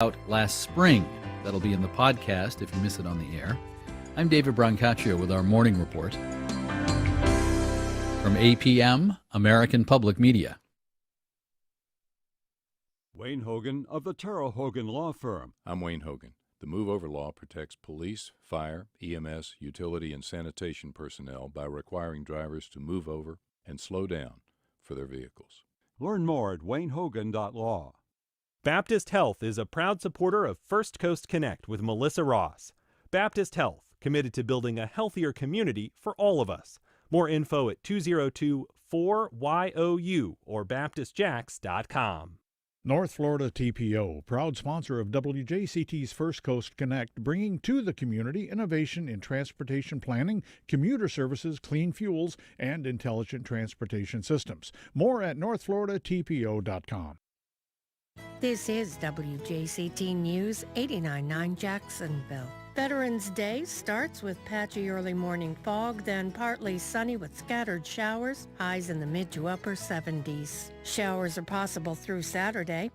out last spring. That'll be in the podcast if you miss it on the air. I'm David Brancaccio with our morning report from APM, American Public Media. Wayne Hogan of the Terrell Hogan Law Firm. I'm Wayne Hogan. The Move Over Law protects police, fire, EMS, utility, and sanitation personnel by requiring drivers to move over and slow down for their vehicles. Learn more at waynehogan.law. Baptist Health is a proud supporter of First Coast Connect with Melissa Ross. Baptist Health, committed to building a healthier community for all of us. More info at 202-4YOU or baptistjacks.com. North Florida TPO, proud sponsor of WJCT's First Coast Connect, bringing to the community innovation in transportation planning, commuter services, clean fuels, and intelligent transportation systems. More at northfloridatpo.com. This is WJCT News 89.9 Jacksonville. Veterans Day starts with patchy early morning fog, then partly sunny with scattered showers, highs in the mid to upper 70s. Showers are possible through Saturday.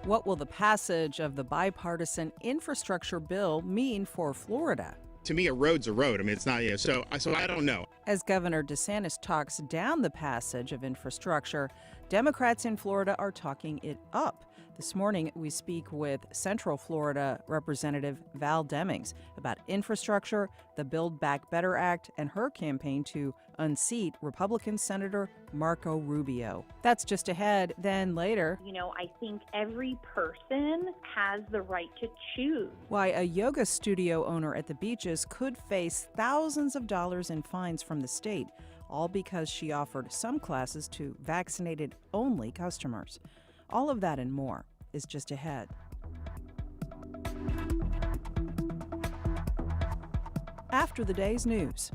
What will the passage of the bipartisan infrastructure bill mean for Florida? To me, a road's a road. I mean, it's not, so I don't know. As Governor DeSantis talks down the passage of infrastructure, Democrats in Florida are talking it up. This morning, we speak with Central Florida Representative Val Demings about infrastructure, the Build Back Better Act, and her campaign to unseat Republican Senator Marco Rubio. That's just ahead. Then later, I think every person has the right to choose. Why a yoga studio owner at the beaches could face thousands of dollars in fines from the state, all because she offered some classes to vaccinated-only customers. All of that and more is just ahead. After the day's news.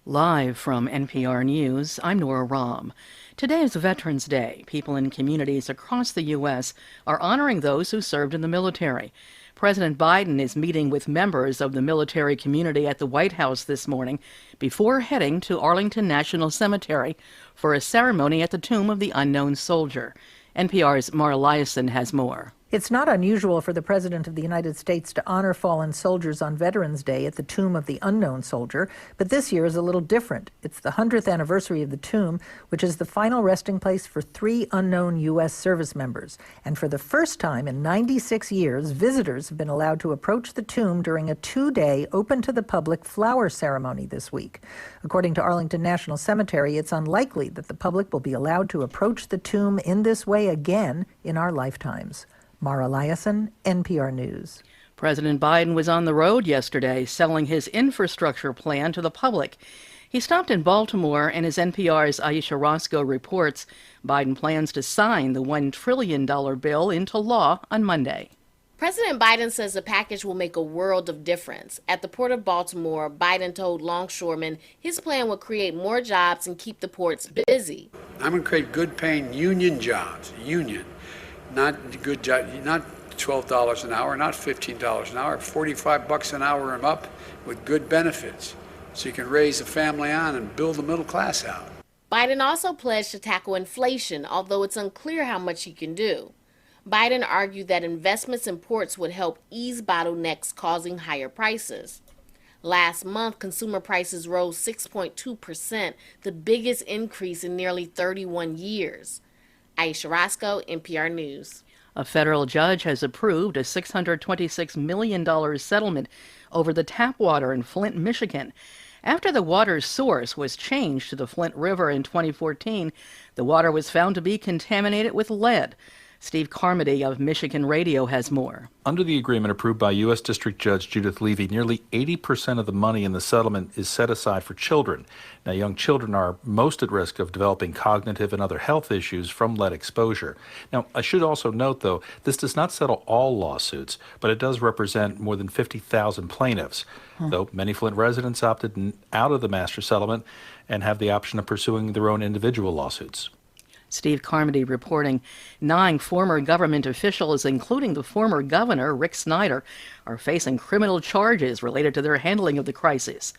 Live from NPR News, I'm Nora Rahm. Today is Veterans Day. People in communities across the U.S. are honoring those who served in the military. President Biden is meeting with members of the military community at the White House this morning before heading to Arlington National Cemetery for a ceremony at the Tomb of the Unknown Soldier. NPR's Mara Liasson has more. It's not unusual for the President of the United States to honor fallen soldiers on Veterans Day at the Tomb of the Unknown Soldier, but this year is a little different. It's the 100th anniversary of the tomb, which is the final resting place for 3 unknown U.S. service members. And for the first time in 96 years, visitors have been allowed to approach the tomb during a 2-day open-to-the-public flower ceremony this week. According to Arlington National Cemetery, it's unlikely that the public will be allowed to approach the tomb in this way again in our lifetimes. Mara Liasson, NPR News. President Biden was on the road yesterday selling his infrastructure plan to the public. He stopped in Baltimore, and as NPR's Aisha Roscoe reports, Biden plans to sign the $1 trillion bill into law on Monday. President Biden says the package will make a world of difference. At the Port of Baltimore, Biden told longshoremen his plan will create more jobs and keep the ports busy. I'm going to create good-paying union jobs, not good job, not $12 an hour, not $15 an hour, $45 an hour and up with good benefits, so you can raise a family on and build the middle class out. Biden also pledged to tackle inflation, although it's unclear how much he can do. Biden argued that investments in ports would help ease bottlenecks causing higher prices. Last month, consumer prices rose 6.2%, the biggest increase in nearly 31 years. Aisha Roscoe, NPR News. A federal judge has approved a $626 million settlement over the tap water in Flint, Michigan. After the water's source was changed to the Flint River in 2014, the water was found to be contaminated with lead. Steve Carmody of Michigan Radio has more. Under the agreement approved by U.S. District Judge Judith Levy, nearly 80% of the money in the settlement is set aside for children. Now, young children are most at risk of developing cognitive and other health issues from lead exposure. Now, I should also note, though, this does not settle all lawsuits, but it does represent more than 50,000 plaintiffs, though many Flint residents opted out of the master settlement and have the option of pursuing their own individual lawsuits. Steve Carmody reporting 9 former government officials, including the former governor, Rick Snyder, are facing criminal charges related to their handling of the crisis.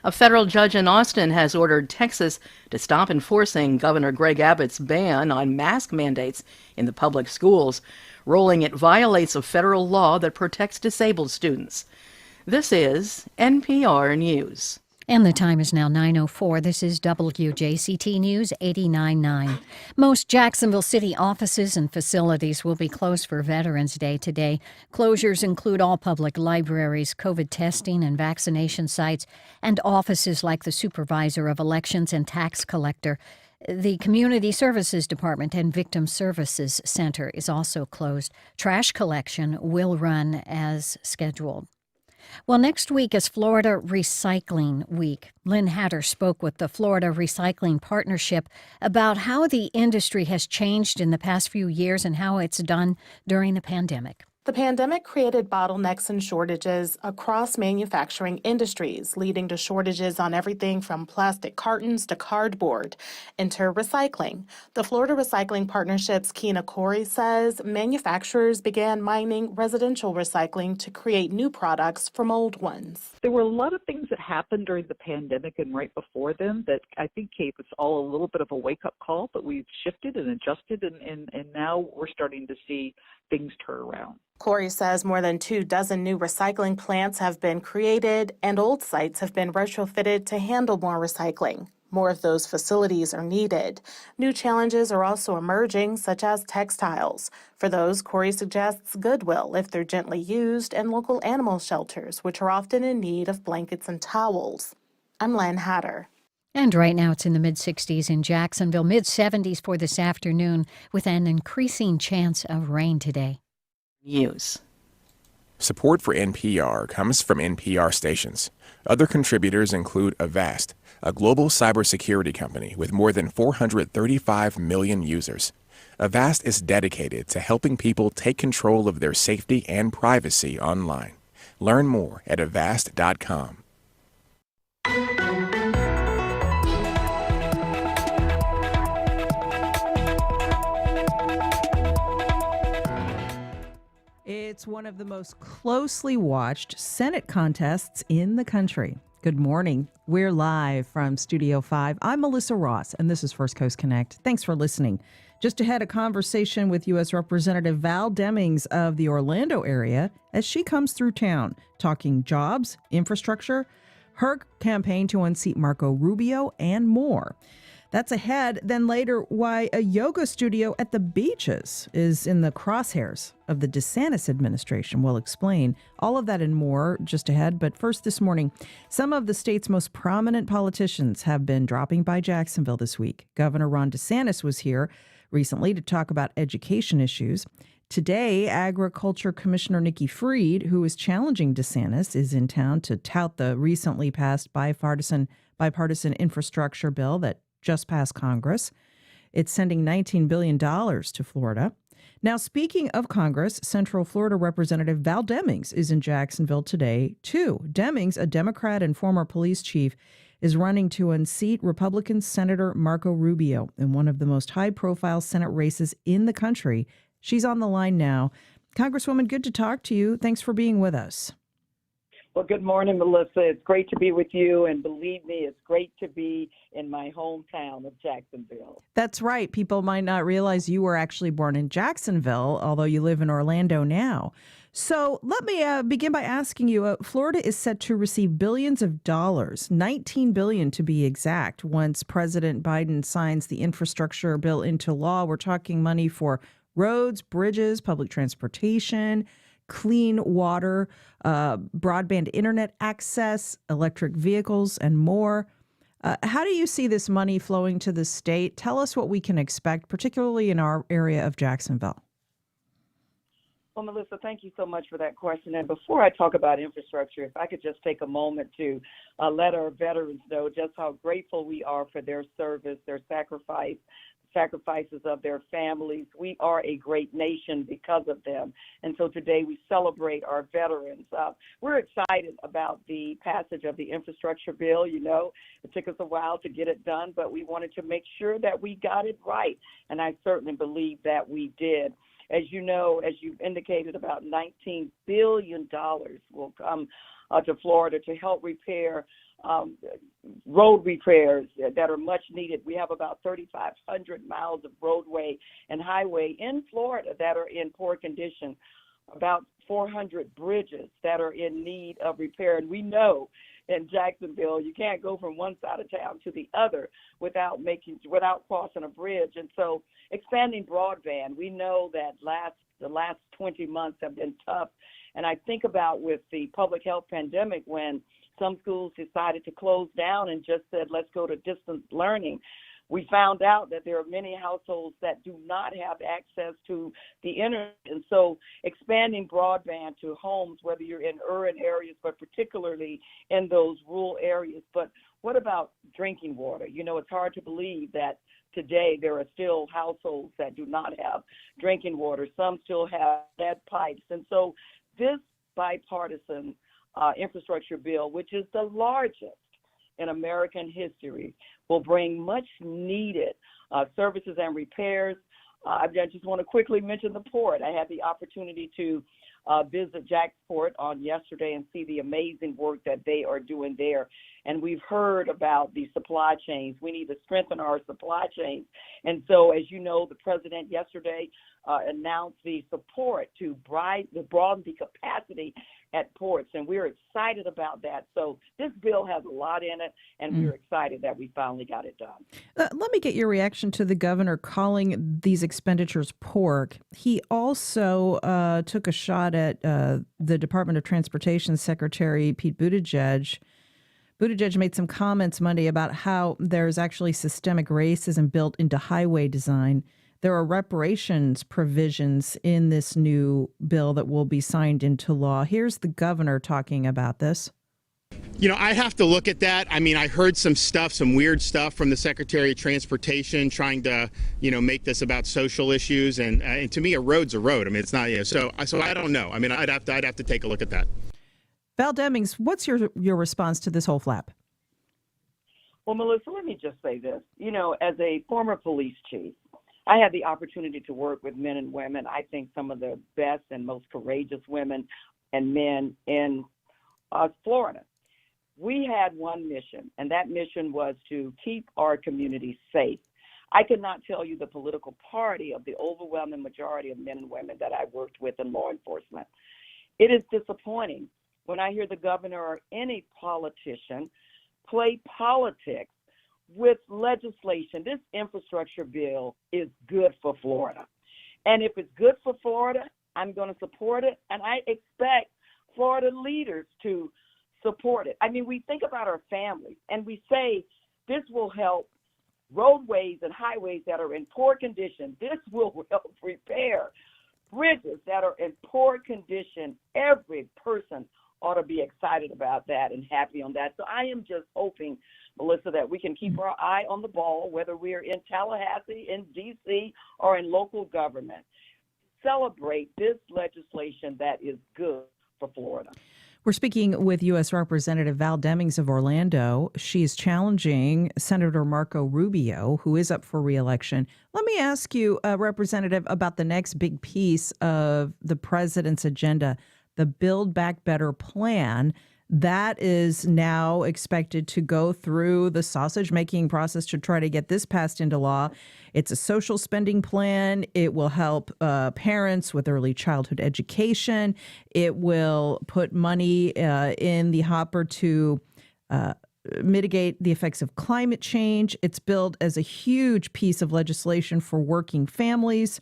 A federal judge in Austin has ordered Texas to stop enforcing Governor Greg Abbott's ban on mask mandates in the public schools, ruling it violates a federal law that protects disabled students. This is NPR News. And the time is now 9:04. This is WJCT News 89.9. Most Jacksonville City offices and facilities will be closed for Veterans Day today. Closures include all public libraries, COVID testing and vaccination sites, and offices like the Supervisor of Elections and Tax Collector. The Community Services Department and Victim Services Center is also closed. Trash collection will run as scheduled. Well, next week is Florida Recycling Week. Lynn Hatter spoke with the Florida Recycling Partnership about how the industry has changed in the past few years and how it's done during the pandemic. The pandemic created bottlenecks and shortages across manufacturing industries, leading to shortages on everything from plastic cartons to cardboard. Enter recycling. The Florida Recycling Partnership's Keena Corey says manufacturers began mining residential recycling to create new products from old ones. There were a lot of things that happened during the pandemic and right before then that I think gave us all a little bit of a wake-up call, but we've shifted and adjusted, and now we're starting to see things turn around. Corey says more than 24 new recycling plants have been created and old sites have been retrofitted to handle more recycling. More of those facilities are needed. New challenges are also emerging, such as textiles. For those, Corey suggests Goodwill if they're gently used, and local animal shelters, which are often in need of blankets and towels. I'm Lynn Hatter. And right now it's in the mid-60s in Jacksonville, mid-70s for this afternoon, with an increasing chance of rain today. News. Support for NPR comes from NPR stations. Other contributors include Avast, a global cybersecurity company with more than 435 million users. Avast is dedicated to helping people take control of their safety and privacy online. Learn more at avast.com. It's one of the most closely watched Senate contests in the country. Good morning. We're live from Studio 5. I'm Melissa Ross, and this is First Coast Connect. Thanks for listening. Just ahead, a conversation with U.S. Representative Val Demings of the Orlando area as she comes through town, talking jobs, infrastructure, her campaign to unseat Marco Rubio, and more. That's ahead. Then later, why a yoga studio at the beaches is in the crosshairs of the DeSantis administration. We'll explain all of that and more just ahead. But first this morning, some of the state's most prominent politicians have been dropping by Jacksonville this week. Governor Ron DeSantis was here recently to talk about education issues. Today, Agriculture Commissioner Nikki Fried, who is challenging DeSantis, is in town to tout the recently passed bipartisan infrastructure bill that just passed Congress. It's sending $19 billion to Florida. Now, speaking of Congress, Central Florida Representative Val Demings is in Jacksonville today, too. Demings, a Democrat and former police chief, is running to unseat Republican Senator Marco Rubio in one of the most high-profile Senate races in the country. She's on the line now. Congresswoman, good to talk to you. Thanks for being with us. Well, good morning, Melissa. It's great to be with you, and believe me, it's great to be in my hometown of Jacksonville. That's right. People might not realize you were actually born in Jacksonville, although you live in Orlando now. So let me begin by asking you, Florida is set to receive billions of dollars, $19 billion to be exact, once President Biden signs the infrastructure bill into law. We're talking money for roads, bridges, public transportation, clean water, broadband internet access, electric vehicles, and more. How do you see this money flowing to the state? Tell us what we can expect, particularly in our area of Jacksonville. Well, Melissa, thank you so much for that question. And before I talk about infrastructure, if I could just take a moment to let our veterans know just how grateful we are for their service, their sacrifice, sacrifices of their families. We are a great nation because of them. And so today we celebrate our veterans. We're excited about the passage of the infrastructure bill. You know, it took us a while to get it done, but we wanted to make sure that we got it right. And I certainly believe that we did. As you know, as you indicated, about $19 billion will come to Florida to help repair road repairs that are much needed. We have about 3,500 miles of roadway and highway in Florida that are in poor condition, about 400 bridges that are in need of repair. And we know in Jacksonville, you can't go from one side of town to the other without crossing a bridge. And so expanding broadband, we know that the last 20 months have been tough. And I think about with the public health pandemic when some schools decided to close down and just said, let's go to distance learning. We found out that there are many households that do not have access to the internet. And so expanding broadband to homes, whether you're in urban areas, but particularly in those rural areas. But what about drinking water? You know, it's hard to believe that today there are still households that do not have drinking water. Some still have lead pipes. And so this bipartisan infrastructure bill, which is the largest in American history, will bring much needed services and repairs. I just want to quickly mention the port. I had the opportunity to visit Jacksport on yesterday and see the amazing work that they are doing there. And we've heard about the supply chains. We need to strengthen our supply chains. And so, as you know, the president yesterday announced the support to broaden the capacity at ports, and we're excited about that. So this bill has a lot in it, and we're excited that we finally got it done. Let me get your reaction to the governor calling these expenditures pork. He also took a shot at the Department of Transportation Secretary Pete Buttigieg. Buttigieg made some comments Monday about how there's actually systemic racism built into highway design. There are reparations provisions in this new bill that will be signed into law. Here's the governor talking about this. You know, I have to look at that. I mean, I heard some weird stuff from the Secretary of Transportation trying to, make this about social issues. And to me, a road's a road. I mean, it's not, so I don't know. I mean, I'd have to take a look at that. Val Demings, what's your response to this whole flap? Well, Melissa, let me just say this. As a former police chief, I had the opportunity to work with men and women, I think some of the best and most courageous women and men in Florida. We had one mission, and that mission was to keep our community safe. I could not tell you the political party of the overwhelming majority of men and women that I worked with in law enforcement. It is disappointing when I hear the governor or any politician play politics with legislation. This infrastructure bill is good for Florida. And if it's good for Florida, I'm going to support it. And I expect Florida leaders to support it. I mean, we think about our families and we say this will help roadways and highways that are in poor condition. This will help repair bridges that are in poor condition. Every person ought to be excited about that and happy on that. So I am just hoping, Melissa, that we can keep our eye on the ball, whether we're in Tallahassee, in D.C., or in local government. Celebrate this legislation that is good for Florida. We're speaking with U.S. Representative Val Demings of Orlando. She is challenging Senator Marco Rubio, who is up for re-election. Let me ask you, Representative, about the next big piece of the president's agenda, the Build Back Better plan. That is now expected to go through the sausage-making process to try to get this passed into law. It's a social spending plan. It will help parents with early childhood education. It will put money in the hopper to mitigate the effects of climate change. It's billed as a huge piece of legislation for working families.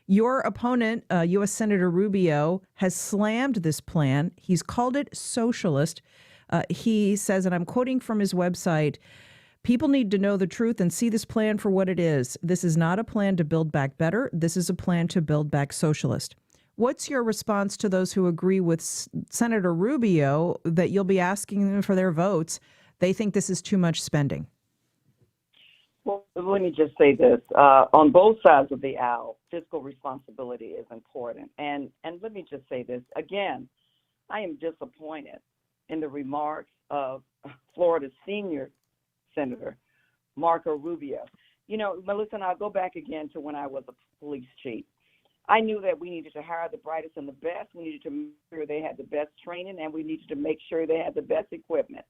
Your opponent, U.S. Senator Rubio, has slammed this plan. He's called it socialist. He says, and I'm quoting from his website, people need to know the truth and see this plan for what it is. This is not a plan to build back better. This is a plan to build back socialist. What's your response to those who agree with Senator Rubio that you'll be asking them for their votes? They think this is too much spending. Well, Let me just say this. On both sides of the aisle, fiscal responsibility is important. And let me just say this. Again, I am disappointed in the remarks of Florida's senior senator, Marco Rubio. You know, Melissa and I'll go back again to when I was a police chief. I knew that we needed to hire the brightest and the best. We needed to make sure they had the best training, and we needed to make sure they had the best equipment.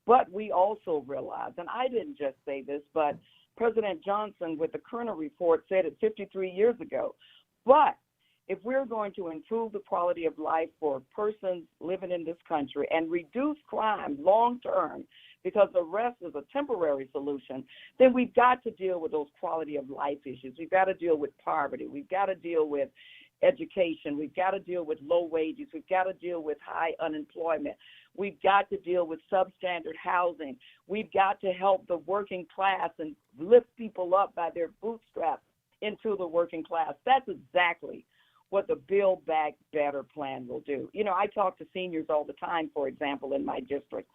But we also realized, and I didn't just say this, but President Johnson with the Kerner report said it 53 years ago. But if we're going to improve the quality of life for persons living in this country and reduce crime long term, because arrest is a temporary solution, then we've got to deal with those quality of life issues. We've got to deal with poverty. We've got to deal with education. We've got to deal with low wages. We've got to deal with high unemployment. We've got to deal with substandard housing. We've got to help the working class and lift people up by their bootstraps into the working class. That's exactly what the Build Back Better plan will do. You know, I talk to seniors all the time, for example, in my district,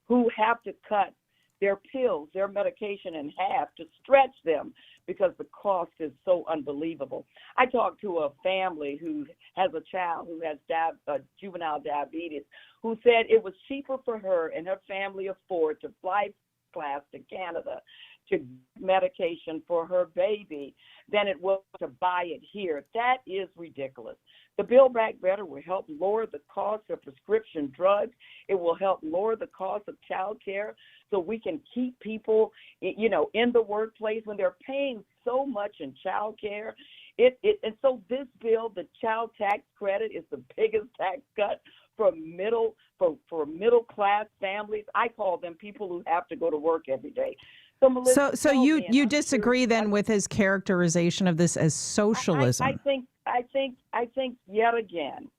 who have to cut their pills, their medication in half to stretch them because the cost is so unbelievable. I talked to a family who has a child who has juvenile diabetes, who said it was cheaper for her and her family afford to fly class to Canada to medication for her baby than it was to buy it here. That is ridiculous. The Build Back Better will help lower the cost of prescription drugs. It will help lower the cost of child care so we can keep people, you know, in the workplace when they're paying so much in child care. And so this bill, the child tax credit, is the biggest tax cut for middle class families. I call them people who have to go to work every day. So, Melissa, so you disagree then with his characterization of this as socialism? I think yet again,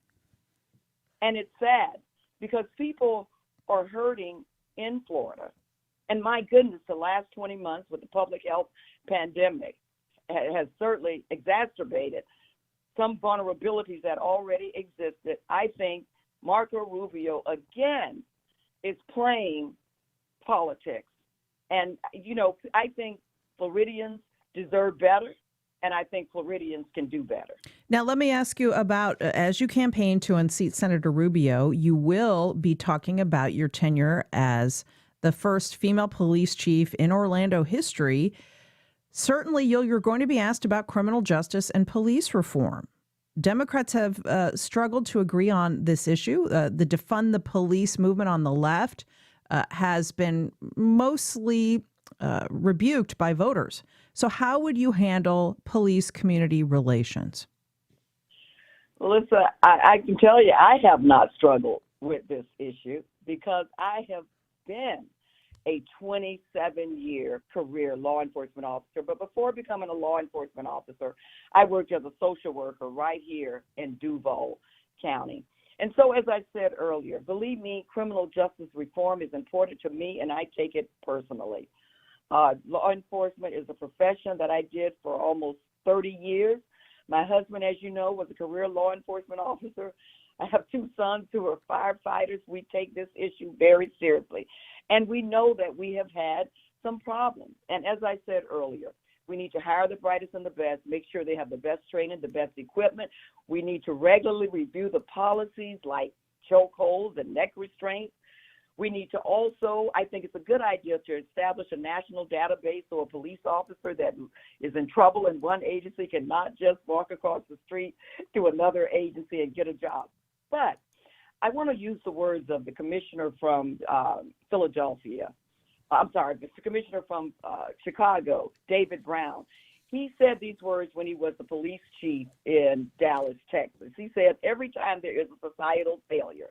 and it's sad because people are hurting in Florida. And my goodness, the last 20 months with the public health pandemic has certainly exacerbated some vulnerabilities that already existed. I think Marco Rubio, again, is playing politics. And, you know, I think Floridians deserve better, and I think Floridians can do better. Now, let me ask you about, as you campaign to unseat Senator Rubio, you will be talking about your tenure as the first female police chief in Orlando history. Certainly, you're going to be asked about criminal justice and police reform. Democrats have struggled to agree on this issue. The defund the police movement on the left has been mostly rebuked by voters. So how would you handle police-community relations? Melissa, I can tell you I have not struggled with this issue because I have been a 27-year career law enforcement officer. But before becoming a law enforcement officer, I worked as a social worker right here in Duval County. And so, as I said earlier, believe me, criminal justice reform is important to me, and I take it personally. Law enforcement is a profession that I did for almost 30 years. My husband, as you know, was a career law enforcement officer. I have two sons who are firefighters. We take this issue very seriously. And we know that we have had some problems. And as I said earlier, we need to hire the brightest and the best, make sure they have the best training, the best equipment. We need to regularly review the policies like chokeholds and neck restraints. We need to also, I think it's a good idea to establish a national database so a police officer that is in trouble in one agency can not just walk across the street to another agency and get a job. But I want to use the words of the commissioner from Philadelphia. I'm sorry, the commissioner from Chicago, David Brown. He said these words when he was the police chief in Dallas, Texas. He said, every time there is a societal failure,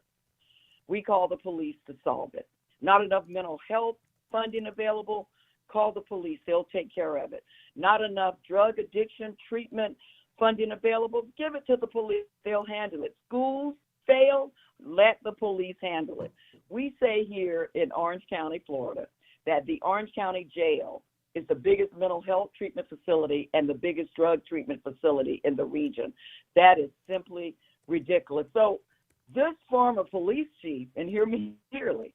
we call the police to solve it. Not enough mental health funding available, call the police. They'll take care of it. Not enough drug addiction treatment funding available, give it to the police. They'll handle it. Schools fail, let the police handle it. We say here in Orange County, Florida, that the Orange County Jail is the biggest mental health treatment facility and the biggest drug treatment facility in the region. That is simply ridiculous. So this former police chief, and hear me clearly,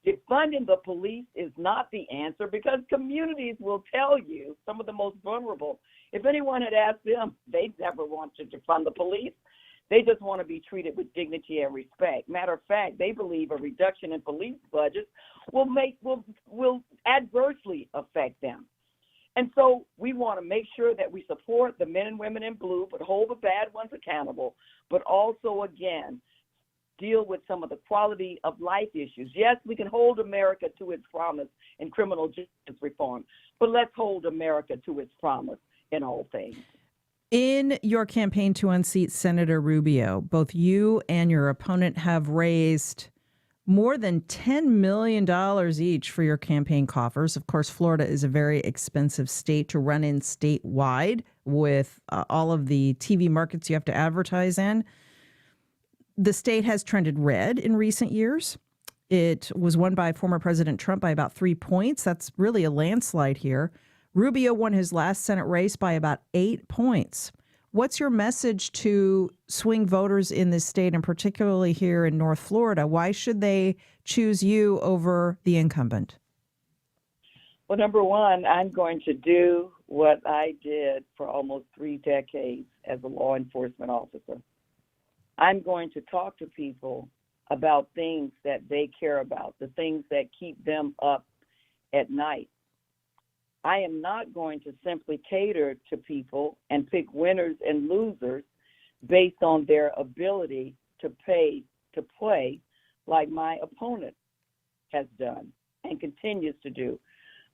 Defunding the police is not the answer because communities will tell you, some of the most vulnerable, if anyone had asked them, they'd never want to defund the police. They just want to be treated with dignity and respect. Matter of fact, they believe a reduction in police budgets will adversely affect them. And so we want to make sure that we support the men and women in blue, but hold the bad ones accountable, but also, again, deal with some of the quality of life issues. Yes, we can hold America to its promise in criminal justice reform, but let's hold America to its promise in all things. In your campaign to unseat Senator Rubio, both you and your opponent have raised more than $10 million each for your campaign coffers. Of course, Florida is a very expensive state to run in statewide with all of the TV markets you have to advertise in. The state has trended red in recent years. It was won by former President Trump by about 3 points. That's really a landslide here. Rubio won his last Senate race by about 8 points. What's your message to swing voters in this state, and particularly here in North Florida? Why should they choose you over the incumbent? Well, number one, I'm going to do what I did for almost 3 decades as a law enforcement officer. I'm going to talk to people about things that they care about, the things that keep them up at night. I am not going to simply cater to people and pick winners and losers based on their ability to play like my opponent has done and continues to do.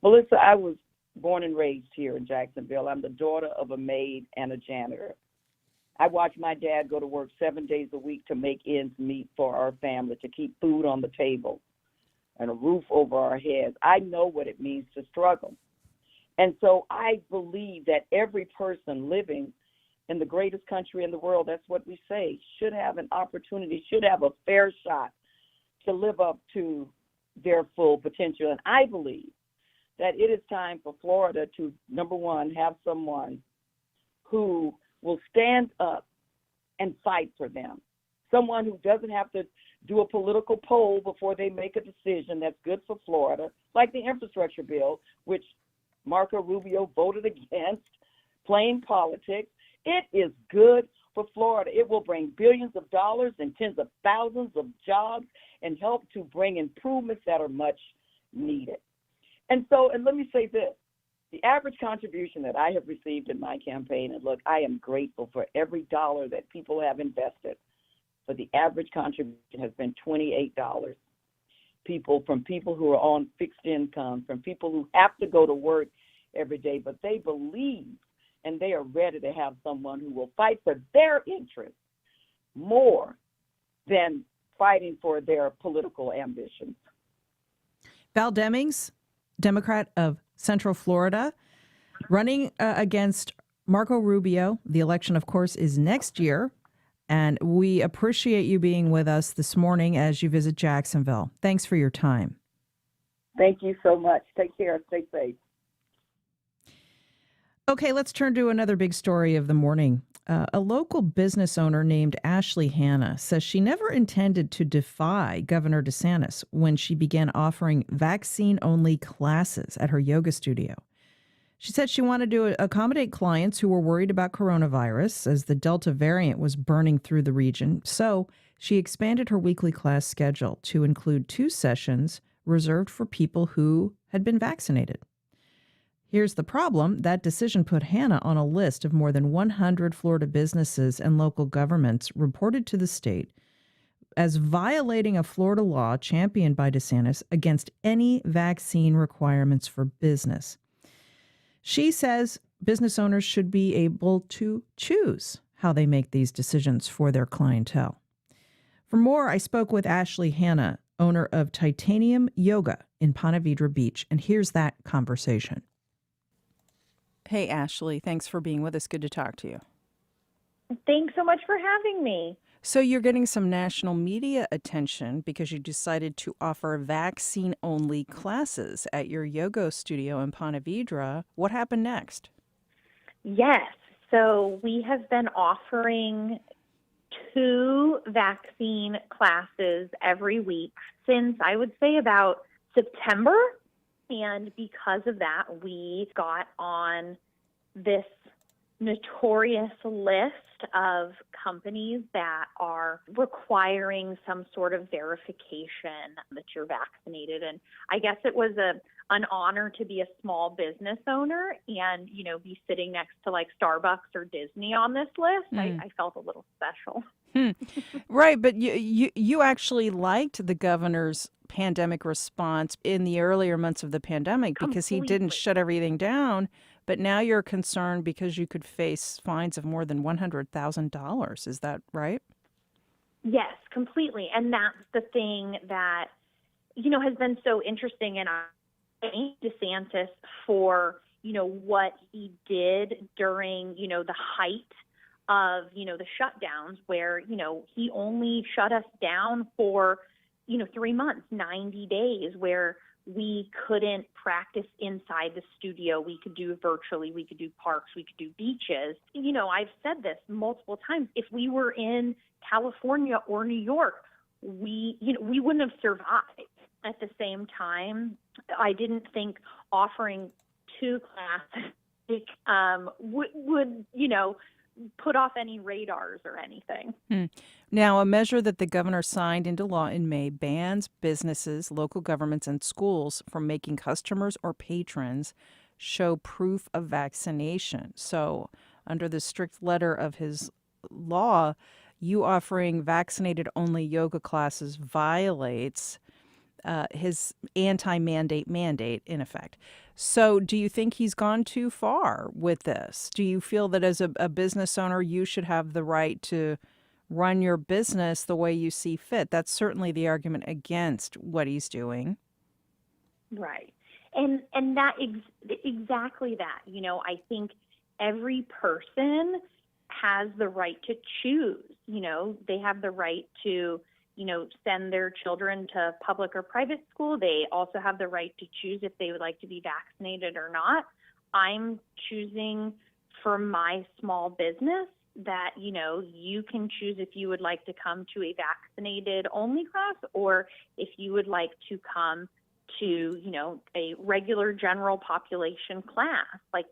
Melissa, I was born and raised here in Jacksonville. I'm the daughter of a maid and a janitor. I watched my dad go to work 7 days a week to make ends meet for our family, to keep food on the table and a roof over our heads. I know what it means to struggle. And so I believe that every person living in the greatest country in the world, that's what we say, should have an opportunity, should have a fair shot to live up to their full potential. And I believe that it is time for Florida to, number one, have someone who will stand up and fight for them. Someone who doesn't have to do a political poll before they make a decision that's good for Florida, like the infrastructure bill, which Marco Rubio voted against, plain politics. It is good for Florida. It will bring billions of dollars and tens of thousands of jobs and help to bring improvements that are much needed. And let me say this. The average contribution that I have received in my campaign, and look, I am grateful for every dollar that people have invested, but the average contribution has been $28. From people who are on fixed income, from people who have to go to work every day, but they believe and they are ready to have someone who will fight for their interests more than fighting for their political ambitions. Val Demings, Democrat of Central Florida, running against Marco Rubio. The election, of course, is next year. And we appreciate you being with us this morning as you visit Jacksonville. Thanks for your time. Thank you so much. Take care. Stay safe. Okay, let's turn to another big story of the morning. A local business owner named Ashley Hanna says she never intended to defy Governor DeSantis when she began offering vaccine-only classes at her yoga studio. She said she wanted to accommodate clients who were worried about coronavirus as the Delta variant was burning through the region. So she expanded her weekly class schedule to include 2 sessions reserved for people who had been vaccinated. Here's the problem. That decision put Hanna on a list of more than 100 Florida businesses and local governments reported to the state as violating a Florida law championed by DeSantis against any vaccine requirements for business. She says business owners should be able to choose how they make these decisions for their clientele. For more, I spoke with Ashley Hanna, owner of Titanium Yoga in Ponte Vedra Beach, and here's that conversation. Hey, Ashley, thanks for being with us. Good to talk to you. Thanks so much for having me. So you're getting some national media attention because you decided to offer vaccine-only classes at your yoga studio in Ponte Vedra. What happened next? Yes. So we have been offering 2 vaccine classes every week since, I would say, about September. And because of that, we got on this notorious list of companies that are requiring some sort of verification that you're vaccinated. And I guess it was an honor to be a small business owner and, be sitting next to like Starbucks or Disney on this list. I felt a little special. Right, but you actually liked the governor's pandemic response in the earlier months of the pandemic because he didn't shut everything down. But now you're concerned because you could face fines of more than $100,000. Is that right? Yes, completely. And that's the thing that, has been so interesting. And I thank DeSantis for, what he did during, the height of, the shutdowns where, he only shut us down for, 3 months, 90 days, where we couldn't practice inside the studio. We could do virtually. We could do parks. We could do beaches. I've said this multiple times. If we were in California or New York, we wouldn't have survived. At the same time, I didn't think offering 2 classes would put off any radars or anything. Now, a measure that the governor signed into law in May bans businesses, local governments, and schools from making customers or patrons show proof of vaccination. So, under the strict letter of his law, you offering vaccinated-only yoga classes violates his anti-mandate mandate, in effect. So do you think he's gone too far with this? Do you feel that as a business owner, you should have the right to run your business the way you see fit? That's certainly the argument against what he's doing. Right. And that exactly that. I think every person has the right to choose. They have the right to send their children to public or private school. They also have the right to choose if they would like to be vaccinated or not. I'm choosing for my small business that, you can choose if you would like to come to a vaccinated only class or if you would like to come to, a regular general population class. Like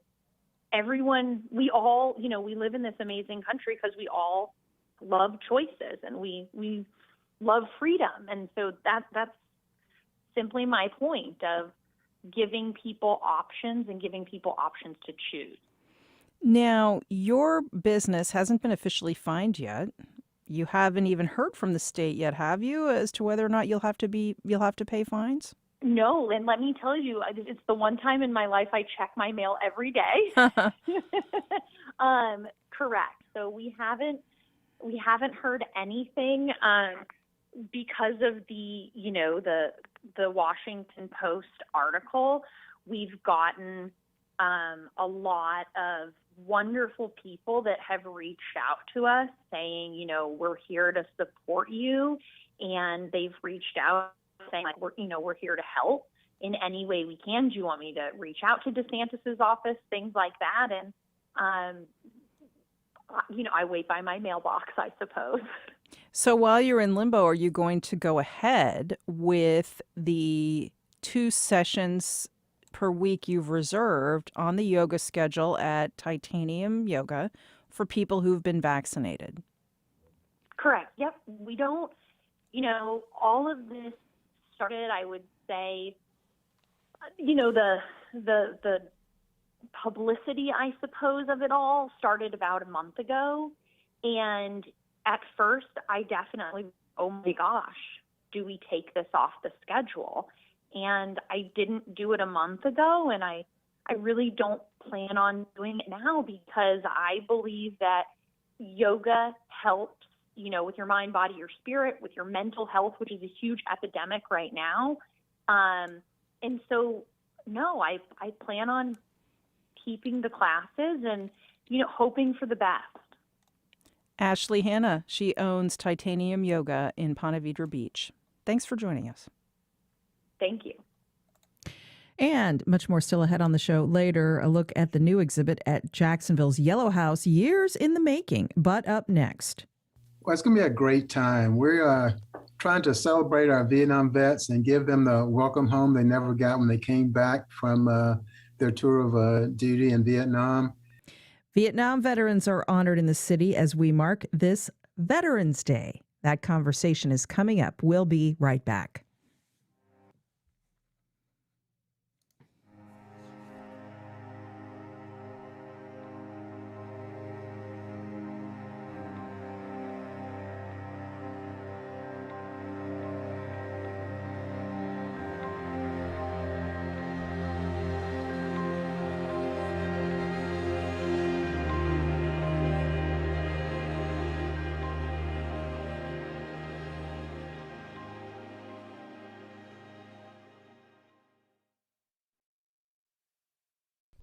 everyone, we all, we live in this amazing country because we all love choices and we love freedom. And so that's simply my point of giving people options and giving people options to choose. Now, your business hasn't been officially fined yet. You haven't even heard from the state yet, have you, as to whether or not you'll have to pay fines? No, and let me tell you, it's the one time in my life I check my mail every day. Correct. So we haven't heard anything. Because of the Washington Post article, we've gotten a lot of wonderful people that have reached out to us saying, we're here to support you. And they've reached out saying, like, we're here to help in any way we can. Do you want me to reach out to DeSantis's office? Things like that. And, I wait by my mailbox, I suppose. So while you're in limbo, are you going to go ahead with the 2 sessions per week you've reserved on the yoga schedule at Titanium Yoga for people who've been vaccinated? Correct. Yep. We don't, all of this started, I would say, the publicity, I suppose, of it all started about a month ago. And at first, I definitely, oh my gosh, do we take this off the schedule? And I didn't do it a month ago, and I really don't plan on doing it now because I believe that yoga helps, with your mind, body, your spirit, with your mental health, which is a huge epidemic right now. And so, no, I plan on keeping the classes and, hoping for the best. Ashley Hanna, she owns Titanium Yoga in Ponte Vedra Beach. Thanks for joining us. Thank you. And much more still ahead on the show later. A look at the new exhibit at Jacksonville's Yellow House, years in the making. But up next. Well, it's going to be a great time. We're trying to celebrate our Vietnam vets and give them the welcome home they never got when they came back from their tour of duty in Vietnam. Vietnam veterans are honored in the city as we mark this Veterans Day. That conversation is coming up. We'll be right back.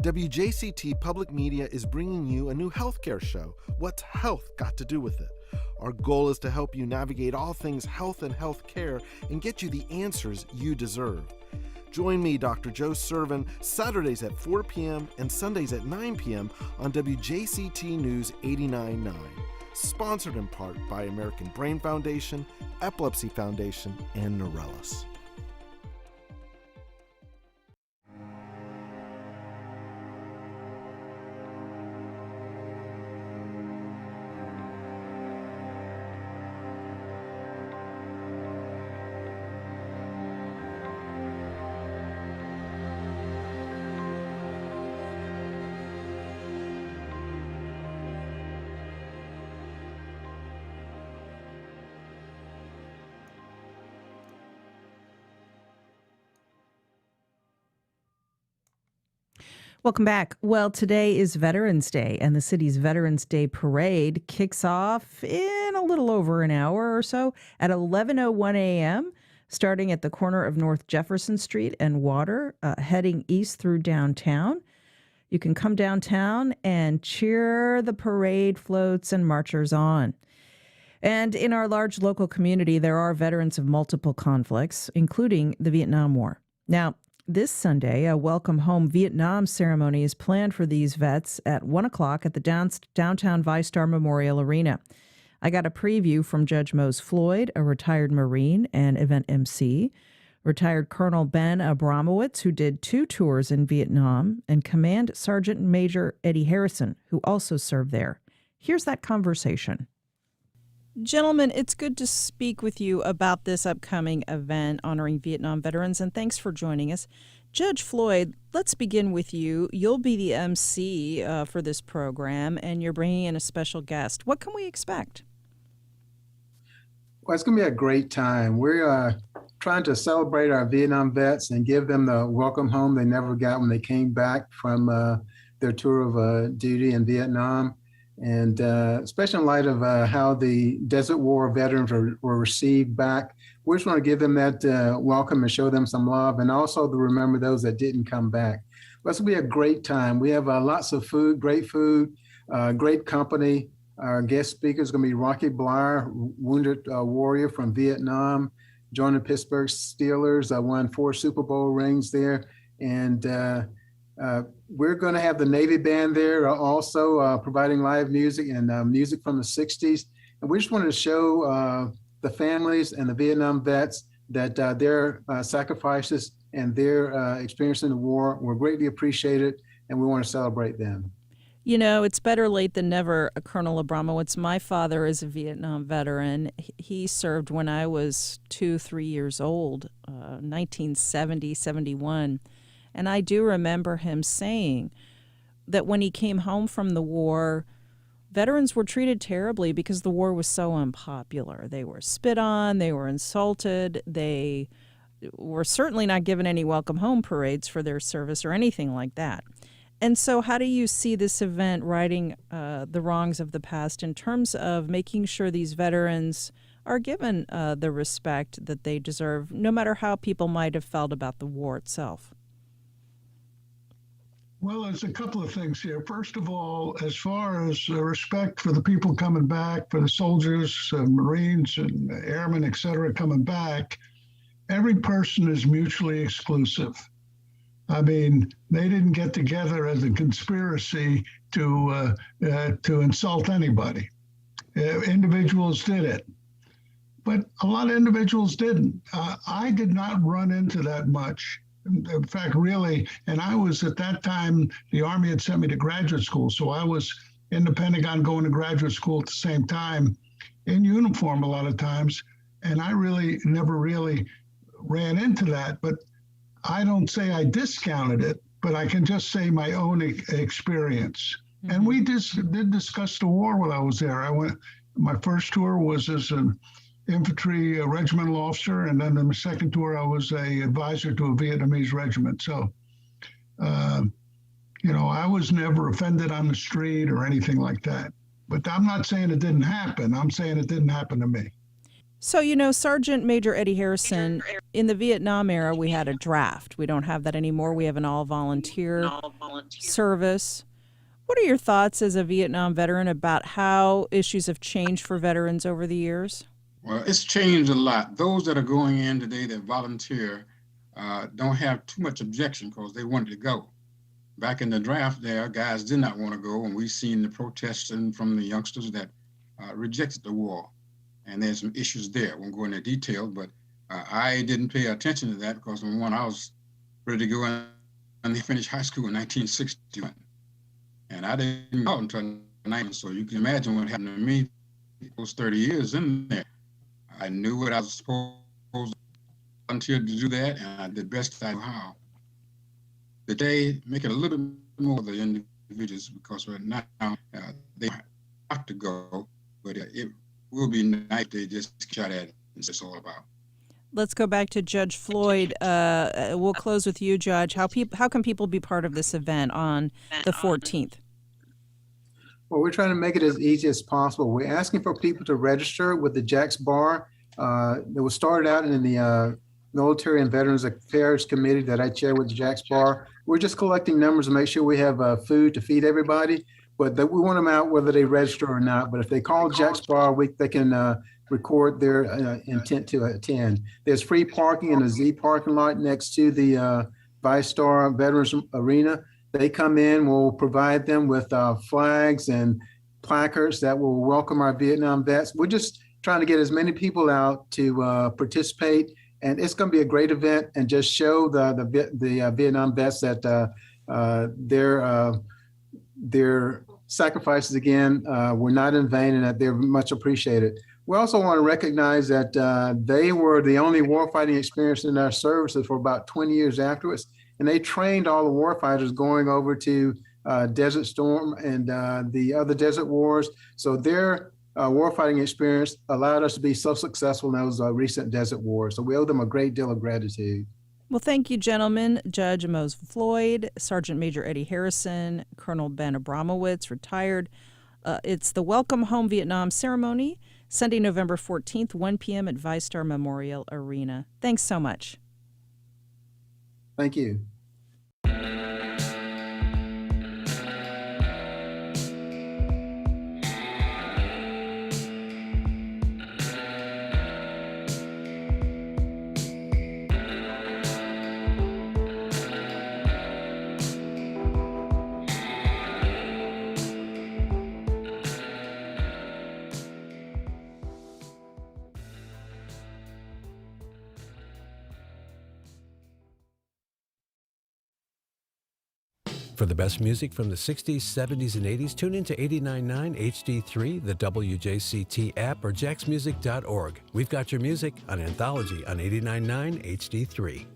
WJCT Public Media is bringing you a new healthcare show, What's Health Got to Do with It? Our goal is to help you navigate all things health and healthcare and get you the answers you deserve. Join me, Dr. Joe Servin, Saturdays at 4 p.m. and Sundays at 9 p.m. on WJCT News 89.9. Sponsored in part by American Brain Foundation, Epilepsy Foundation, and Neurelis. Welcome back. Well, today is Veterans Day, and the city's Veterans Day Parade kicks off in a little over an hour or so at 11:01 a.m., starting at the corner of North Jefferson Street and Water, heading east through downtown. You can come downtown and cheer the parade floats and marchers on. And in our large local community, there are veterans of multiple conflicts, including the Vietnam War. Now, this Sunday, a Welcome Home Vietnam ceremony is planned for these vets at 1 o'clock at the downtown ViStar Memorial Arena. I got a preview from Judge Mose Floyd, a retired Marine and event MC, retired Colonel Ben Abramowitz, who did 2 tours in Vietnam, and Command Sergeant Major Eddie Harrison, who also served there. Here's that conversation. Gentlemen, it's good to speak with you about this upcoming event honoring Vietnam veterans, and thanks for joining us. Judge Floyd, let's begin with you. You'll be the MC for this program, and you're bringing in a special guest. What can we expect? Well, it's going to be a great time. We're trying to celebrate our Vietnam vets and give them the welcome home they never got when they came back from their tour of duty in Vietnam. And especially in light of how the Desert War veterans were received back, we just want to give them that welcome and show them some love, and also to remember those that didn't come back. But it's going to be a great time. We have lots of food, great company. Our guest speaker is going to be Rocky Bleier, wounded warrior from Vietnam, joined the Pittsburgh Steelers, won 4 Super Bowl rings there. And we're going to have the Navy Band there also providing live music and music from the 60s. And we just wanted to show the families and the Vietnam vets that their sacrifices and their experience in the war were greatly appreciated, and we want to celebrate them. You know, it's better late than never, Colonel Abramowitz. My father is a Vietnam veteran. He served when I was 2-3 years old, 1970, 71. And I do remember him saying that when he came home from the war, veterans were treated terribly because the war was so unpopular. They were spit on, they were insulted, they were certainly not given any welcome home parades for their service or anything like that. And so how do you see this event righting the wrongs of the past in terms of making sure these veterans are given the respect that they deserve, no matter how people might have felt about the war itself? Well, there's a couple of things here. First of all, as far as respect for the people coming back, for the soldiers, Marines and airmen, et cetera, coming back, every person is mutually exclusive. I mean, they didn't get together as a conspiracy to insult anybody. individuals did it. But a lot of individuals didn't. I did not run into that much. In fact, really, and I was at that time, the Army had sent me to graduate school. So I was in the Pentagon going to graduate school at the same time, in uniform a lot of times. And I really never really ran into that. But I don't say I discounted it, but I can just say my own experience. Mm-hmm. And we did discuss the war while I was there. My first tour was as an infantry regimental officer, and then in the second tour, I was a advisor to a Vietnamese regiment. So, I was never offended on the street or anything like that. But I'm not saying it didn't happen. I'm saying it didn't happen to me. So, Sergeant Major Eddie Harrison, in the Vietnam era, we had a draft. We don't have that anymore. We have an all-volunteer service. What are your thoughts as a Vietnam veteran about how issues have changed for veterans over the years? Well, it's changed a lot. Those that are going in today that volunteer don't have too much objection because they wanted to go. Back in the draft there, guys did not want to go, and we've seen the protesting from the youngsters that rejected the war. And there's some issues there. I won't go into detail, but I didn't pay attention to that because, number one, I was ready to go in and they finished high school in 1961. And I didn't go until 19, so you can imagine what happened to me those 30 years in there. I knew what I was supposed to volunteer to do that, and I did best I knew how. Today, make it a little bit more of the individuals because right now they have to go, but it will be nice if they just shot at it. It's just all about. Let's go back to Judge Floyd. We'll close with you, Judge. How can people be part of this event on the 14th? Well, we're trying to make it as easy as possible. We're asking for people to register with the Jax Bar. It was started out in the Military and Veterans Affairs Committee that I chair with the Jax Bar. We're just collecting numbers to make sure we have food to feed everybody, but that we want them out whether they register or not. But if they call Jax Bar, they can record their intent to attend. There's free parking in the Z parking lot next to the ViStar Veterans Arena. They come in, we'll provide them with flags and placards that will welcome our Vietnam vets. We're just trying to get as many people out to participate, and it's going to be a great event and just show the Vietnam vets that their sacrifices again were not in vain and that they're much appreciated. We also want to recognize that they were the only warfighting experience in our services for about 20 years afterwards. And they trained all the warfighters going over to Desert Storm and the other desert wars. So their warfighting experience allowed us to be so successful in those recent desert wars. So we owe them a great deal of gratitude. Well, thank you, gentlemen. Judge Mose Floyd, Sergeant Major Eddie Harrison, Colonel Ben Abramowitz, retired. It's the Welcome Home Vietnam ceremony, Sunday, November 14th, 1 p.m. at ViStar Memorial Arena. Thanks so much. Thank you. For the best music from the 60s, 70s, and 80s, tune in to 89.9 HD3, the WJCT app, or jaxmusic.org. We've got your music on Anthology on 89.9 HD3.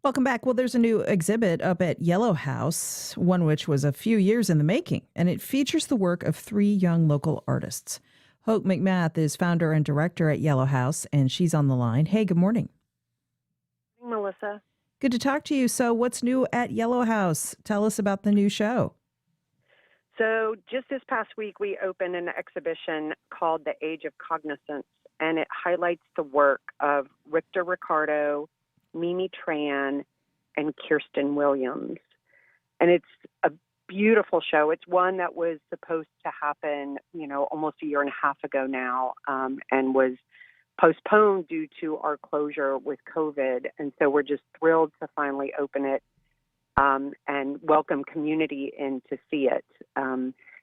Welcome back. Well, there's a new exhibit up at Yellow House, one which was a few years in the making, and it features the work of 3 young local artists. Hope McMath is founder and director at Yellow House, and she's on the line. Hey, good morning. Melissa. Good to talk to you. So what's new at Yellow House? Tell us about the new show. So just this past week, we opened an exhibition called The Age of Cognizance, and it highlights the work of Richter Ricardo, Mimi Tran, and Kirsten Williams. And it's a beautiful show. It's one that was supposed to happen, almost a year and a half ago now, and was postponed due to our closure with COVID. And so we're just thrilled to finally open it and welcome community in to see it.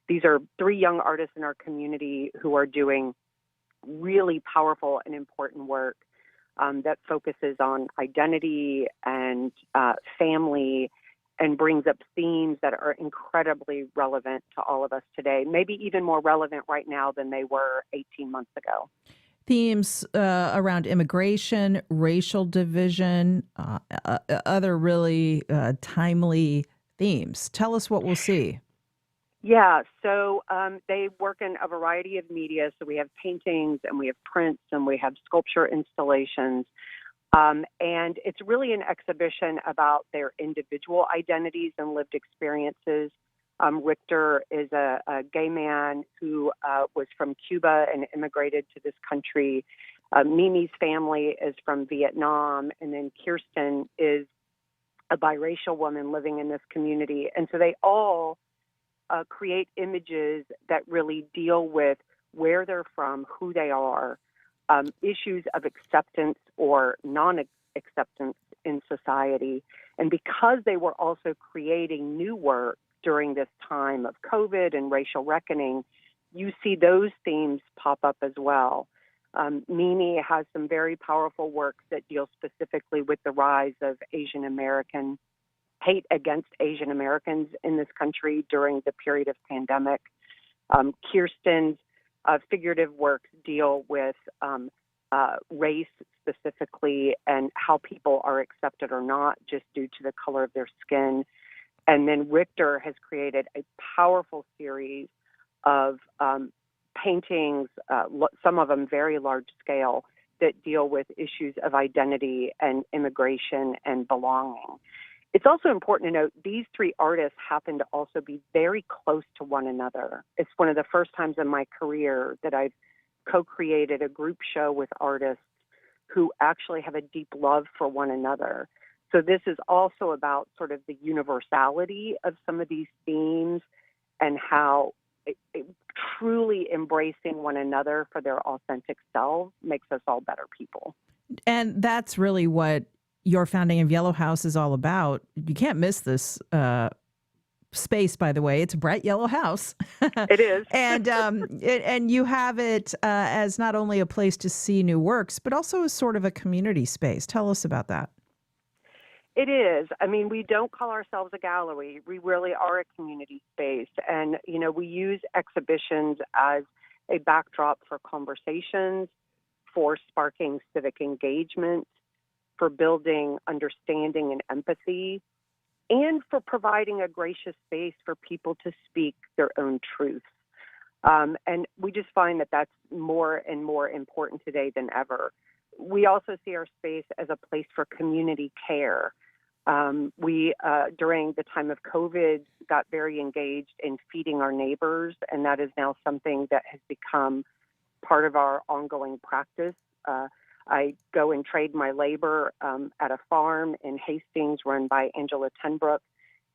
These are 3 young artists in our community who are doing really powerful and important work that focuses on identity and family and brings up themes that are incredibly relevant to all of us today, maybe even more relevant right now than they were 18 months ago. Themes around immigration, racial division, other really timely themes. Tell us what we'll see. Yeah, so they work in a variety of media. So we have paintings and we have prints and we have sculpture installations. And it's really an exhibition about their individual identities and lived experiences. Richter is a gay man who was from Cuba and immigrated to this country. Mimi's family is from Vietnam. And then Kirsten is a biracial woman living in this community. And so they all create images that really deal with where they're from, who they are, issues of acceptance or non-acceptance in society. And because they were also creating new work during this time of COVID and racial reckoning, you see those themes pop up as well. Mimi has some very powerful work that deals specifically with the rise of Asian American hate against Asian Americans in this country during the period of pandemic. Kirsten's figurative works deal with race specifically and how people are accepted or not just due to the color of their skin. And then Richter has created a powerful series of paintings, some of them very large scale, that deal with issues of identity and immigration and belonging. It's also important to note these 3 artists happen to also be very close to one another. It's one of the first times in my career that I've co-created a group show with artists who actually have a deep love for one another. So this is also about sort of the universality of some of these themes and how truly embracing one another for their authentic selves makes us all better people. And that's really what your founding of Yellow House is all about. You can't miss this space, by the way. It's a bright yellow house. It is. And you have it as not only a place to see new works, but also as sort of a community space. Tell us about that. It is. I mean, we don't call ourselves a gallery. We really are a community space. And, we use exhibitions as a backdrop for conversations, for sparking civic engagement, for building understanding and empathy, and for providing a gracious space for people to speak their own truths. And we just find that that's more and more important today than ever. We also see our space as a place for community care. We, during the time of COVID, got very engaged in feeding our neighbors, and that is now something that has become part of our ongoing practice. I go and trade my labor at a farm in Hastings run by Angela Tenbrook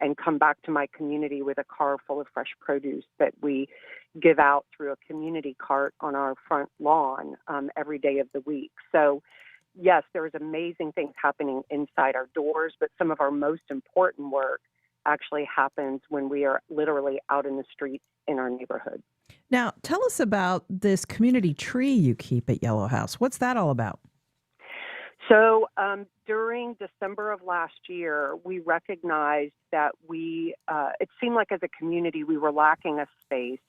and come back to my community with a car full of fresh produce that we give out through a community cart on our front lawn every day of the week. So, yes, there's amazing things happening inside our doors, but some of our most important work actually happens when we are literally out in the streets in our neighborhood. Now, tell us about this community tree you keep at Yellow House. What's that all about? So during December of last year, we recognized that it seemed like as a community, we were lacking a space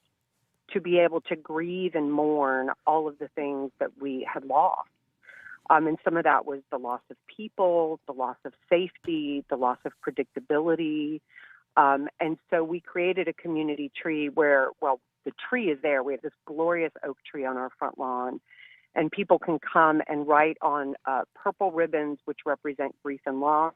to be able to grieve and mourn all of the things that we had lost. And some of that was the loss of people, the loss of safety, the loss of predictability. And so we created a community tree where, well, the tree is there. We have this glorious oak tree on our front lawn, and people can come and write on purple ribbons, which represent grief and loss,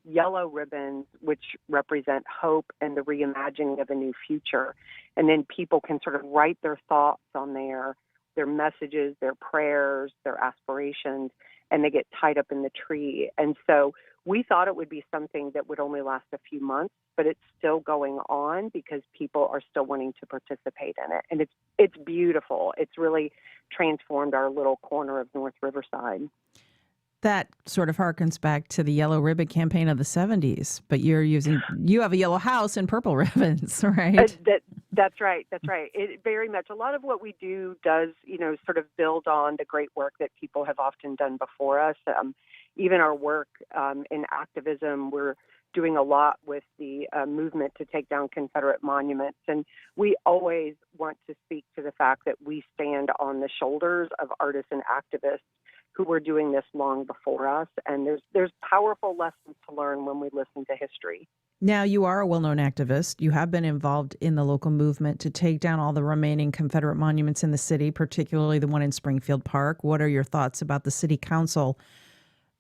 yellow ribbons, which represent hope and the reimagining of a new future. And then people can sort of write their thoughts on there, their messages, their prayers, their aspirations, and they get tied up in the tree. And so we thought it would be something that would only last a few months, but it's still going on because people are still wanting to participate in it. And it's beautiful. It's really transformed our little corner of North Riverside. That sort of harkens back to the Yellow Ribbon campaign of the 70s, but you have a yellow house and purple ribbons, right? That's right. That's right. It very much, a lot of what we do does, sort of build on the great work that people have often done before us. Even our work in activism, we're doing a lot with the movement to take down Confederate monuments. And we always want to speak to the fact that we stand on the shoulders of artists and activists who were doing this long before us. And there's powerful lessons to learn when we listen to history. Now, you are a well-known activist. You have been involved in the local movement to take down all the remaining Confederate monuments in the city, particularly the one in Springfield Park. What are your thoughts about the city council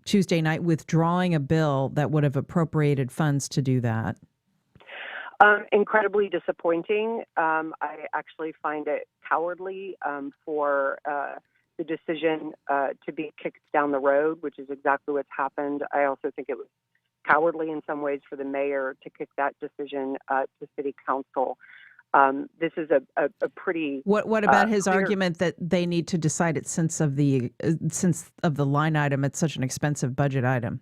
Tuesday night withdrawing a bill that would have appropriated funds to do that? Incredibly disappointing. I actually find it cowardly for the decision to be kicked down the road, which is exactly what's happened. I also think it was cowardly in some ways for the mayor to kick that decision to city council. This is a pretty. What about his argument that they need to decide it since of the line item? It's such an expensive budget item.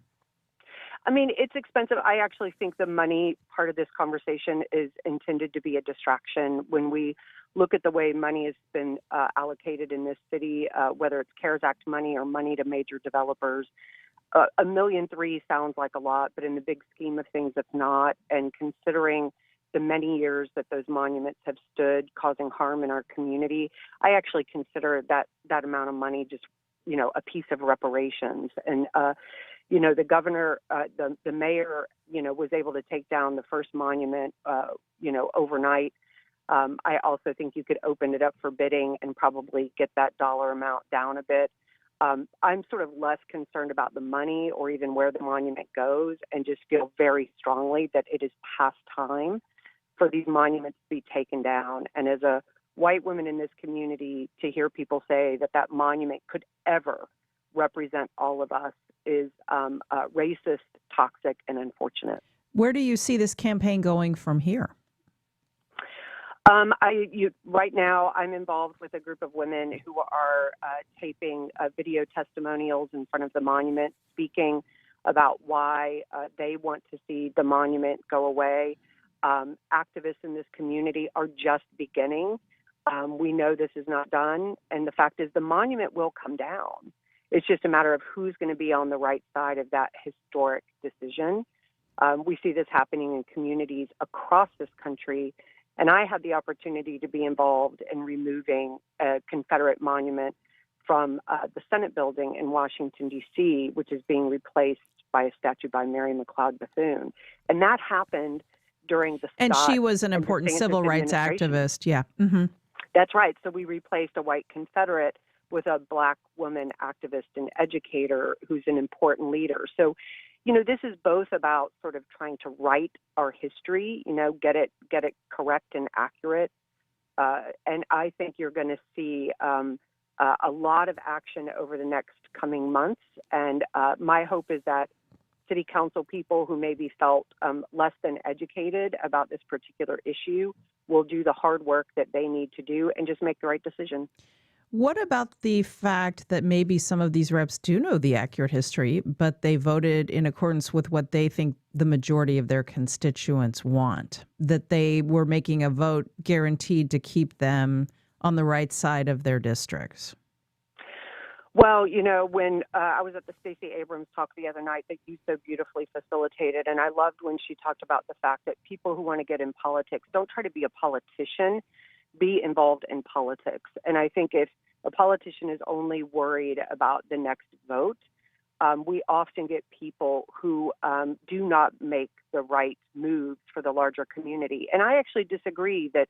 I mean, it's expensive. I actually think the money part of this conversation is intended to be a distraction. When we look at the way money has been allocated in this city, whether it's CARES Act money or money to major developers, $1.3 million sounds like a lot, but in the big scheme of things, it's not. And considering the many years that those monuments have stood causing harm in our community, I actually consider that amount of money just, a piece of reparations. And, the governor, the mayor, was able to take down the first monument, overnight. I also think you could open it up for bidding and probably get that dollar amount down a bit. I'm sort of less concerned about the money or even where the monument goes, and just feel very strongly that it is past time for these monuments to be taken down. And as a white woman in this community, to hear people say that monument could ever represent all of us is racist, toxic, and unfortunate. Where do you see this campaign going from here? Right now, I'm involved with a group of women who are taping video testimonials in front of the monument, speaking about why they want to see the monument go away. Activists in this community are just beginning. We know this is not done, and the fact is the monument will come down. It's just a matter of who's going to be on the right side of that historic decision. We see this happening in communities across this country. And I had the opportunity to be involved in removing a Confederate monument from the Senate building in Washington, D.C., which is being replaced by a statue by Mary McLeod Bethune. And that happened during the And Scott she was an important civil rights activist. Yeah. Mm-hmm. That's right. So we replaced a white Confederate with a Black woman activist and educator who's an important leader. So, this is both about sort of trying to write our history, get it correct and accurate. And I think you're going to see a lot of action over the next coming months. And my hope is that city council people who maybe felt less than educated about this particular issue will do the hard work that they need to do and just make the right decision. What about the fact that maybe some of these reps do know the accurate history, but they voted in accordance with what they think the majority of their constituents want? That they were making a vote guaranteed to keep them on the right side of their districts? Well, when I was at the Stacey Abrams talk the other night that you so beautifully facilitated, and I loved when she talked about the fact that people who want to get in politics don't try to be a politician, be involved in politics. And I think if A politician is only worried about the next vote. We often get people who do not make the right moves for the larger community. And I actually disagree that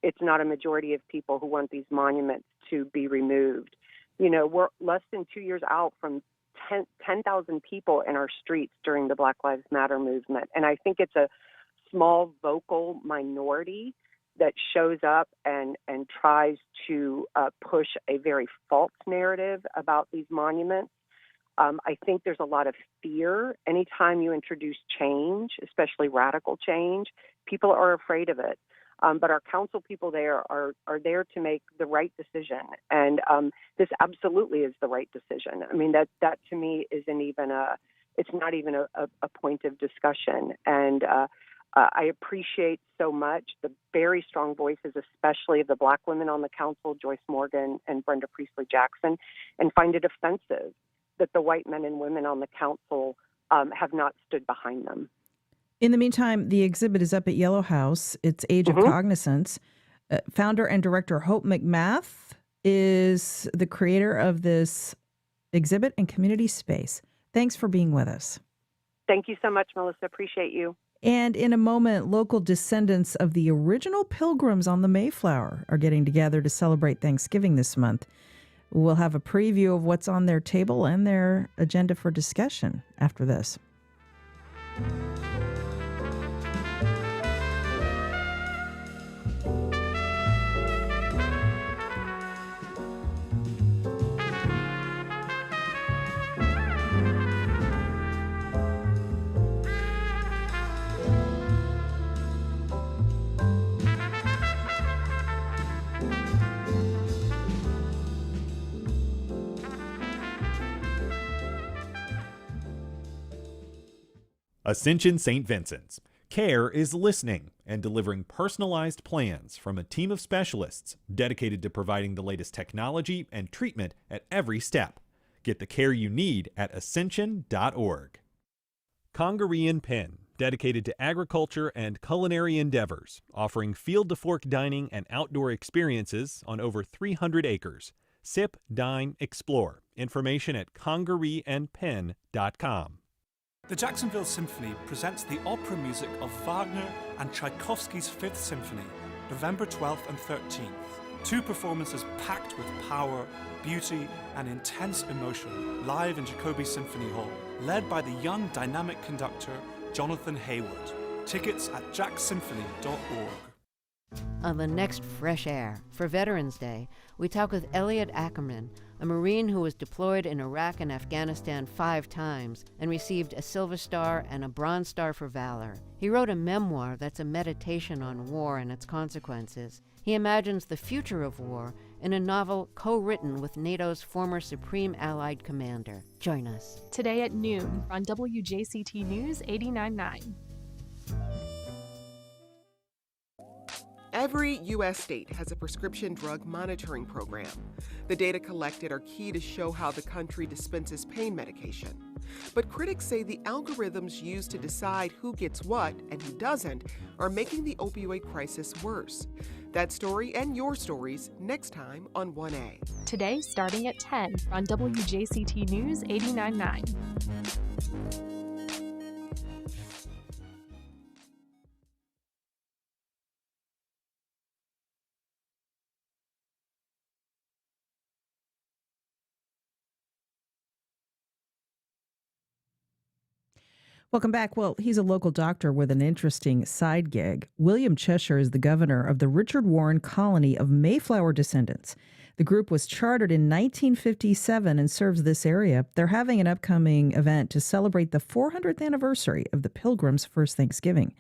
it's not a majority of people who want these monuments to be removed. You know, we're less than 2 years out from 10,000 people in our streets during the Black Lives Matter movement. And I think it's a small vocal minority that shows up and tries to push a very false narrative about these monuments. I think there's a lot of fear. Anytime you introduce change, especially radical change, people are afraid of it. But our council people there are there to make the right decision. And this absolutely is the right decision. I mean, that to me isn't even it's not even a point of discussion. And I appreciate so much the very strong voices, especially of the Black women on the council, Joyce Morgan and Brenda Priestley Jackson, and find it offensive that the white men and women on the council have not stood behind them. In the meantime, the exhibit is up at Yellow House. It's Age of Cognizance. Founder and director Hope McMath is the creator of this exhibit and community space. Thanks for being with us. Thank you so much, Melissa. Appreciate you. And in a moment, local descendants of the original Pilgrims on the Mayflower are getting together to celebrate Thanksgiving this month. We'll have a preview of what's on their table and their agenda for discussion after this. Ascension St. Vincent's. CARE is listening and delivering personalized plans from a team of specialists dedicated to providing the latest technology and treatment at every step. Get the care you need at ascension.org. Congaree and Pen, dedicated to agriculture and culinary endeavors, offering field-to-fork dining and outdoor experiences on over 300 acres. Sip, dine, explore. Information at congareeandpen.com. The Jacksonville Symphony presents the opera music of Wagner and Tchaikovsky's Fifth Symphony, November 12th and 13th. Two performances packed with power, beauty, and intense emotion, live in Jacoby Symphony Hall, led by the young dynamic conductor Jonathan Hayward. Tickets at jacksymphony.org. On the next Fresh Air, for Veterans Day, we talk with Elliot Ackerman, a Marine who was deployed in Iraq and Afghanistan 5 times and received a Silver Star and a Bronze Star for valor. He wrote a memoir that's a meditation on war and its consequences. He imagines the future of war in a novel co-written with NATO's former Supreme Allied Commander. Join us. Today at noon on WJCT News 89.9. Every U.S. state has a prescription drug monitoring program. The data collected are key to show how the country dispenses pain medication. But critics say the algorithms used to decide who gets what and who doesn't are making the opioid crisis worse. That story and your stories next time on 1A. Today starting at 10 on WJCT News 89.9. Welcome back. Well, he's a local doctor with an interesting side gig. William Cheshire is the governor of the Richard Warren Colony of Mayflower Descendants. The group was chartered in 1957 and serves this area. They're having an upcoming event to celebrate the 400th anniversary of the Pilgrims' first Thanksgiving.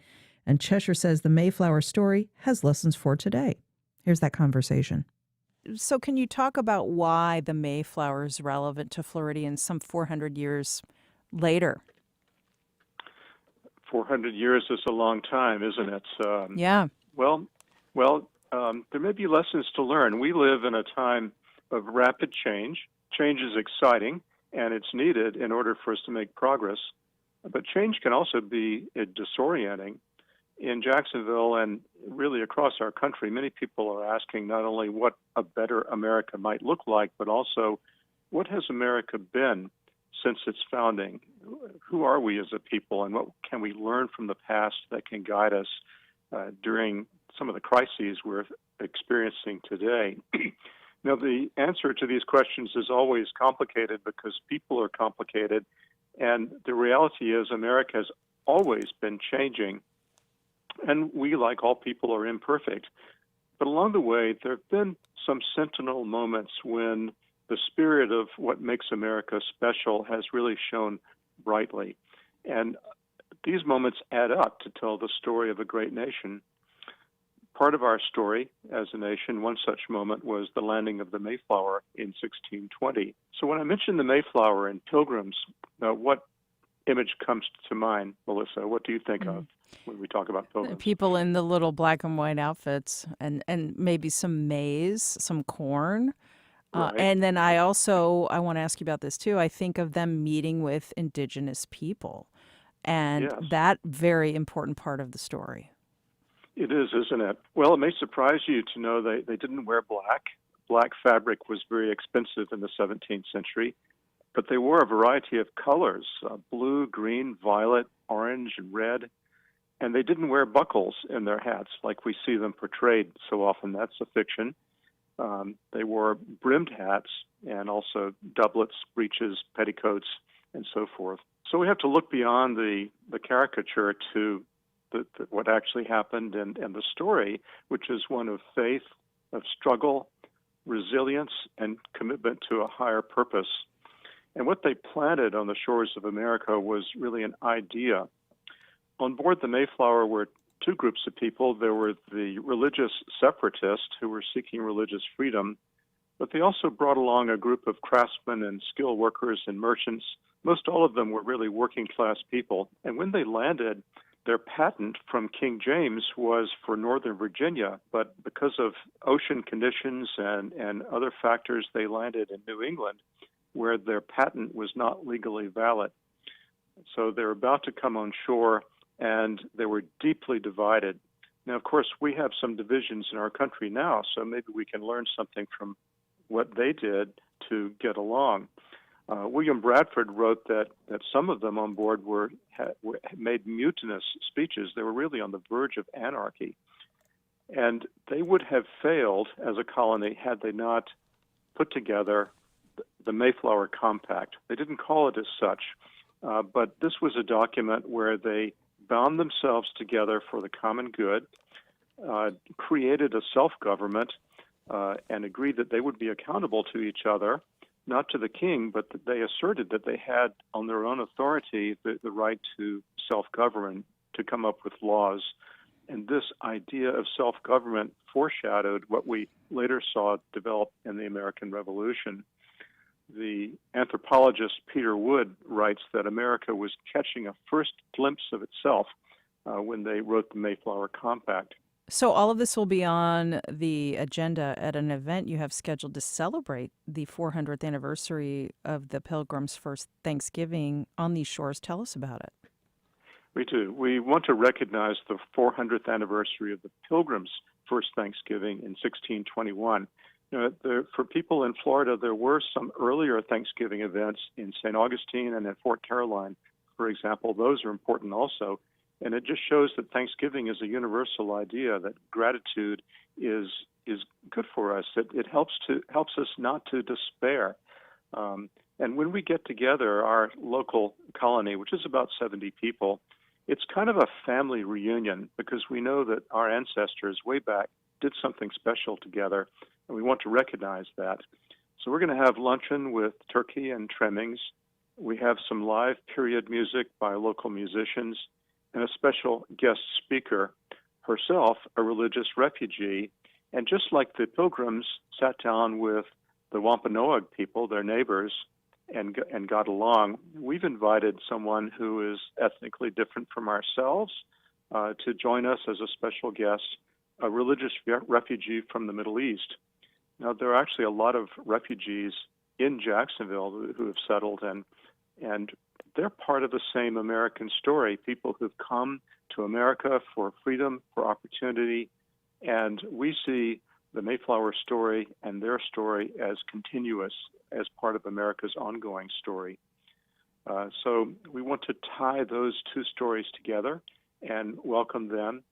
And Cheshire says the Mayflower story has lessons for today. Here's that conversation. So can you talk about why the Mayflower is relevant to Floridians some 400 years later? 400 years is a long time, isn't it? Yeah. Well, there may be lessons to learn. We live in a time of rapid change. Change is exciting, and it's needed in order for us to make progress. But change can also be disorienting. in Jacksonville and really across our country, many people are asking not only what a better America might look like, but also what has America been since its founding? Who are we as a people, and what can we learn from the past that can guide us during some of the crises we're experiencing today? Now, the answer to these questions is always complicated because people are complicated, and the reality is America has always been changing, and we, like all people, are imperfect. But along the way, there have been some sentinel moments when the spirit of what makes America special has really shone brightly. And these moments add up to tell the story of a great nation. Part of our story as a nation, one such moment was the landing of the Mayflower in 1620. So when I mention the Mayflower and Pilgrims, what image comes to mind, Melissa? What do you think of when we talk about Pilgrims? People in the little black and white outfits and maybe some maize, some corn. Right. And then I want to ask you about this too. I think of them meeting with indigenous people and Yes. that very important part of the story. It is, isn't it? Well, it may surprise you to know they didn't wear black. Black fabric was very expensive in the 17th century, but they wore a variety of colors, blue, green, violet, orange, and red. And they didn't wear buckles in their hats like we see them portrayed so often. That's a fiction. They wore brimmed hats and also doublets, breeches, petticoats, and so forth. So we have to look beyond the caricature to what actually happened and the story, which is one of faith, of struggle, resilience, and commitment to a higher purpose. And what they planted on the shores of America was really an idea. On board the Mayflower were two groups of people. There were the religious separatists who were seeking religious freedom, but they also brought along a group of craftsmen and skilled workers and merchants. Most all of them were really working class people. And when they landed, their patent from King James was for Northern Virginia, but because of ocean conditions and other factors, they landed in New England, where their patent was not legally valid. So they're about to come on shore, and they were deeply divided. Now, of course, we have some divisions in our country now, so maybe we can learn something from what they did to get along. William Bradford wrote that some of them on board made mutinous speeches. They were really on the verge of anarchy. And they would have failed as a colony had they not put together the Mayflower Compact. They didn't call it as such, but this was a document where they bound themselves together for the common good, created a self-government, and agreed that they would be accountable to each other, not to the king, but that they asserted that they had on their own authority the right to self-govern, to come up with laws. And this idea of self-government foreshadowed what we later saw develop in the American Revolution. The anthropologist Peter Wood writes that America was catching a first glimpse of itself when they wrote the Mayflower Compact. So all of this will be on the agenda at an event you have scheduled to celebrate the 400th anniversary of the Pilgrims' first Thanksgiving on these shores. Tell us about it. We do. We want to recognize the 400th anniversary of the Pilgrims' first Thanksgiving in 1621. For people in Florida, there were some earlier Thanksgiving events in St. Augustine and in Fort Caroline, for example. Those are important also. And it just shows that Thanksgiving is a universal idea, that gratitude is good for us. It helps us not to despair. And when we get together, our local colony, which is about 70 people, it's kind of a family reunion because we know that our ancestors way back did something special together, and we want to recognize that. So we're going to have luncheon with turkey and trimmings. We have some live period music by local musicians, and a special guest speaker, herself a religious refugee. And just like the Pilgrims sat down with the Wampanoag people, their neighbors, and got along, we've invited someone who is ethnically different from ourselves to join us as a special guest, a religious refugee from the Middle East. Now, there are actually a lot of refugees in Jacksonville who have settled, and they're part of the same American story, people who've come to America for freedom, for opportunity, and we see the Mayflower story and their story as continuous, as part of America's ongoing story. So we want to tie those two stories together and welcome them.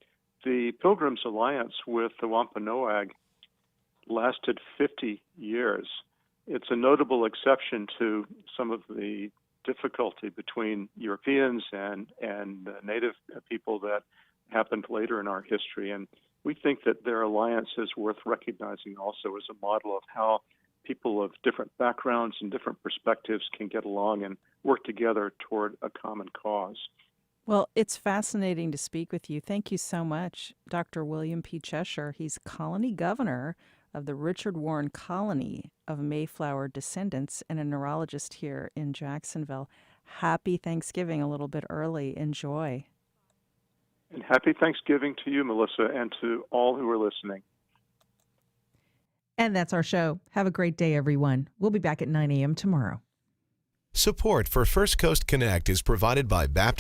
The Pilgrims Alliance with the Wampanoag lasted 50 years. It's a notable exception to some of the difficulty between Europeans and Native people that happened later in our history. And we think that their alliance is worth recognizing also as a model of how people of different backgrounds and different perspectives can get along and work together toward a common cause. Well, it's fascinating to speak with you. Thank you so much, Dr. William P. Cheshire. He's colony governor of the Richard Warren Colony of Mayflower descendants and a neurologist here in Jacksonville. Happy Thanksgiving a little bit early. Enjoy. And happy Thanksgiving to you, Melissa, and to all who are listening. And that's our show. Have a great day, everyone. We'll be back at 9 a.m. tomorrow. Support for First Coast Connect is provided by Baptist